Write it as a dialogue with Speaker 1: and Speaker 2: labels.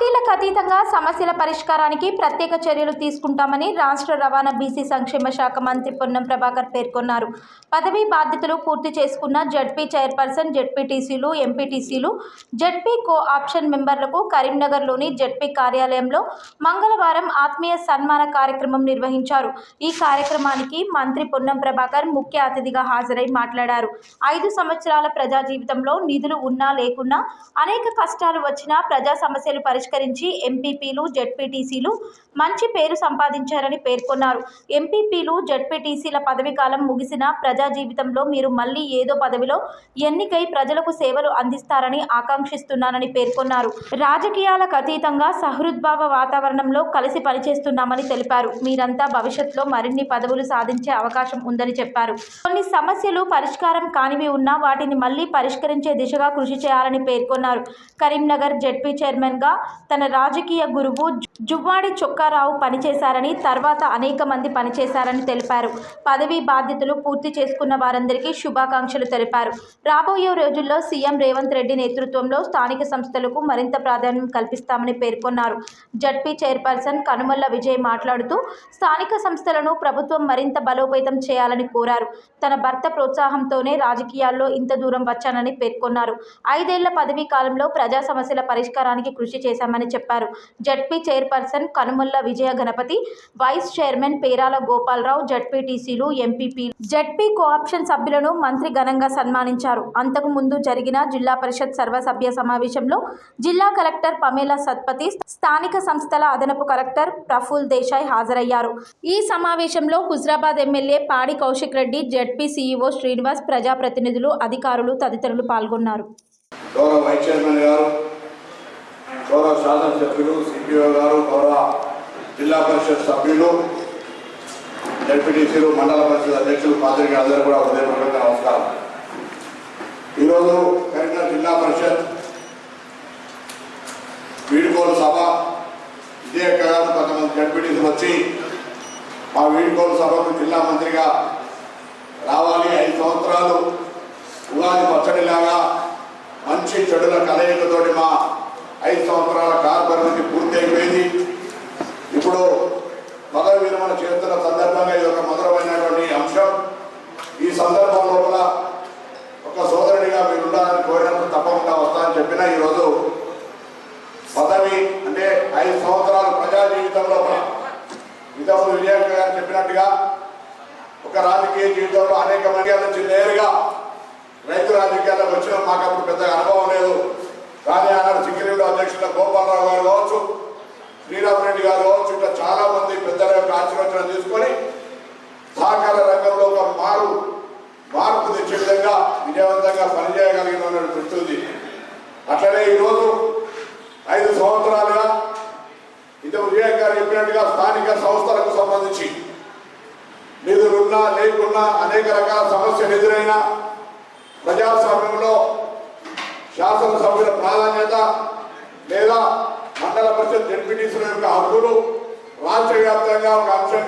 Speaker 1: పార్టీలకు అతీతంగా సమస్యల పరిష్కారానికి ప్రత్యేక చర్యలు తీసుకుంటామని రాష్ట్ర రవాణా బీసీ సంక్షేమ శాఖ మంత్రి పొన్నం ప్రభాకర్ పేర్కొన్నారు. పదవీ బాధ్యతలు పూర్తి చేసుకున్న జడ్పీ చైర్పర్సన్, జడ్పీటీసీలు, ఎంపీటీసీలు, జడ్పీ కో ఆప్షన్ మెంబర్లకు కరీంనగర్లోని జడ్పీ కార్యాలయంలో మంగళవారం ఆత్మీయ సన్మాన కార్యక్రమం నిర్వహించారు. ఈ కార్యక్రమానికి మంత్రి పొన్నం ప్రభాకర్ ముఖ్య అతిథిగా హాజరై మాట్లాడారు. 5 సంవత్సరాల ప్రజా జీవితంలో నిధులు ఉన్నా లేకున్నా అనేక కష్టాలు వచ్చినా ప్రజా సమస్యలు పరిష్కరించి ఎంపీపీలు, జడ్పీటీసీలు మంచి పేరు సంపాదించారని పేర్కొన్నారు. ఎంపీపీలు, జడ్పీటీసీల పదవీ కాలం ముగిసిన ప్రజా జీవితంలో మీరు మళ్లీ ఏదో పదవిలో ఎన్నికై ప్రజలకు సేవలు అందిస్తారని ఆకాంక్షిస్తున్నానని పేర్కొన్నారు. రాజకీయాలకు అతీతంగా సహృద్భావ వాతావరణంలో కలిసి పనిచేస్తున్నామని తెలిపారు. మీరంతా భవిష్యత్తులో మరిన్ని పదవులు సాధించే అవకాశం ఉందని చెప్పారు. కొన్ని సమస్యలు పరిష్కారం కానివి ఉన్నా వాటిని మళ్లీ పరిష్కరించే దిశగా కృషి చేయాలని పేర్కొన్నారు. కరీంనగర్ జడ్పీ చైర్మన్గా తన రాజకీయ గురువు జువ్వాడి చొక్కారావు పనిచేశారని, తర్వాత అనేక మంది పనిచేశారని తెలిపారు. పదవీ బాధ్యతలు పూర్తి చేసుకున్న వారందరికీ శుభాకాంక్షలు తెలిపారు. రాబోయే రోజుల్లో సీఎం రేవంత్ రెడ్డి నేతృత్వంలో స్థానిక సంస్థలకు మరింత ప్రాధాన్యం కల్పిస్తామని పేర్కొన్నారు. జడ్పీ చైర్పర్సన్ కనుమల్ల విజయ్ మాట్లాడుతూ స్థానిక సంస్థలను ప్రభుత్వం మరింత బలోపేతం చేయాలని కోరారు. తన భర్త ప్రోత్సాహంతోనే రాజకీయాల్లో ఇంత దూరం వచ్చానని పేర్కొన్నారు. 5 ఏళ్ల పదవీ కాలంలో ప్రజా సమస్యల పరిష్కారానికి కృషి చేశామని చెప్పారు. జడ్పీ చైర్పర్సన్ కనుమల్ల విజయ గణపతి, వైస్ చైర్మన్ పేరాల గోపాలరావు, జడ్పీటీసీలు, ఎంపీపీ, జడ్పీ కోఆప్షన్ సభ్యులను మంత్రి ఘనంగా సన్మానించారు. అంతకు ముందు జరిగిన జిల్లా పరిషత్ సర్వసభ్య సమావేశంలో జిల్లా కలెక్టర్ పమేలా సత్పతి, స్థానిక సంస్థల అదనపు కలెక్టర్ ప్రఫుల్ దేశాయ్ హాజరయ్యారు. ఈ సమావేశంలో హుజరాబాద్ ఎమ్మెల్యే పాడి కౌశిక్ రెడ్డి, జడ్పీ సీఈఓ శ్రీనివాస్, ప్రజాప్రతినిధులు, అధికారులు తదితరులు పాల్గొన్నారు.
Speaker 2: గౌరవ వైస్ చైర్మన్ గారు, గౌరవ శాసనసభ్యులు, సిపిఓ గారు, గౌరవ జిల్లా పరిషత్ సభ్యులు, జడ్పీటీసీలు, మండల పరిషత్ అధ్యక్షులు, పాత్రికేయులు అందరూ కూడా హృదయపూర్వక నమస్కారం. ఈరోజు కరీంనగర్ జిల్లా పరిషత్ వీడ్కోలు సభ, ఇదే కాదు కొంతమంది జడ్పీటీసీలు వచ్చి మా వీడ్కోలు సభకు జిల్లా మంత్రిగా రావాలి, 5 సంవత్సరాలు ఉగాది పచ్చడిలాగా మంచి చెడుల కలయికతోటి మా 5 సంవత్సరాల కార్యక్రమానికి పూర్తి అయిపోయింది. ఇప్పుడు పదవి విరమణ చేస్తున్న సందర్భంగా ఇది ఒక మధురమైనటువంటి అంశం. ఈ సందర్భం లోపల ఒక సోదరుడిగా మీరు ఉండాలని కోరినప్పుడు తప్పకుండా వస్తానని చెప్పిన ఈరోజు పదవి అంటే 5 సంవత్సరాలు ప్రజా జీవితం లోపల ఇంతకుముందు విజయ్ గారు చెప్పినట్టుగా ఒక రాజకీయ జీవితంలో అనేక మంది నుంచి నేరుగా రైతు రాజకీయాలకు వచ్చిన మాకు అప్పుడు పెద్దగా అనుభవం లేదు. కానీ ఆనాడు సిక్కిరెడ్డి అధ్యక్షుల గోపాలరావు గారు కావచ్చు, శ్రీరామరెడ్డి గారు కావచ్చు, ఇట్లా చాలా మంది పెద్దల యొక్క ఆశీర్వచనం తీసుకొని సహకార రంగంలో ఒక మార్పు తెచ్చే విధంగా విజయవంతంగా పనిచేయగలిగిన గుర్తుంది. అట్లనే ఈరోజు 5 సంవత్సరాలుగా ఇంతకు విజయ్ గారు చెప్పినట్టుగా స్థానిక సంస్థలకు సంబంధించి నిధులున్నా లేకున్నా అనేక రకాల సమస్యలు ఎదురైనా ప్రజాస్వామ్యంలో శాసనసభ్యుల ప్రాధాన్యత లేదా మండల పరిషత్ జడ్పీటీసీల యొక్క హక్కులు రాష్ట్ర వ్యాప్తంగా ఒక అంశంగా